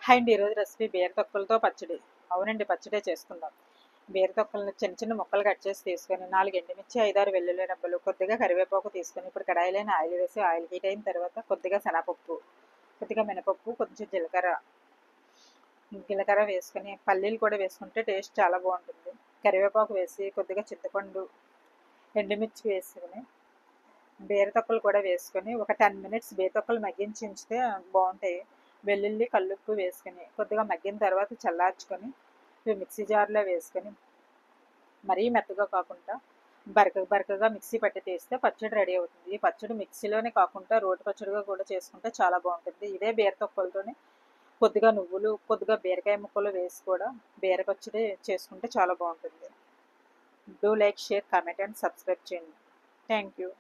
Hi అండి, ఈరోజు recipe బీర తొక్కలతో పచ్చడి. అవునండి, పచ్చడే చేసుకుందాం. బీర తొక్కలను చిన్న చిన్న ముక్కలు కట్ చేసి తీసుకొని 4 ఎండుమిర్చి, 5-6 వెల్లుల్లి రెబ్బలు, కొద్దిగా కరివేపాకు తీసుకొని ఇప్పుడు కడాయిలోని ఆయిల్ వేసి ఆయిల్ హీట్ అయిన తర్వాత కొద్దిగా శనగపప్పు, కొద్దిగా మినపప్పు, కొంచెం జీలకర్ర వేసుకొని పల్లీలు కూడా వేసుకుంటే టేస్ట్ చాలా బాగుంటుంది. కరివేపాకు వేసి కొద్దిగా చింతపండు, ఎండుమిర్చి వేసుకొని బీర తొక్కలు కూడా వేసుకొని ఒక 10 మినిట్స్ బీర తొక్కలు మగ్గించి ఉంచితే బాగుంటాయి. వెల్లుల్లి కల్లుప్పు వేసుకొని కొద్దిగా మగ్గిన తర్వాత చల్లార్చుకొని మిక్సీ జార్లో వేసుకొని మరీ మెత్తగా కాకుండా బరకగా మిక్సీ పట్టి తీస్తే పచ్చడి రెడీ అవుతుంది. ఈ పచ్చడి మిక్సీలోనే కాకుండా రోటి పచ్చడిగా కూడా చేసుకుంటే చాలా బాగుంటుంది. ఇదే బీర తొక్కలతోనే కొద్దిగా నువ్వులు, కొద్దిగా బీరకాయ ముక్కలు వేసి కూడా బీర పచ్చడి చేసుకుంటే చాలా బాగుంటుంది. Do like, share, comment and subscribe చేయండి. Thank you.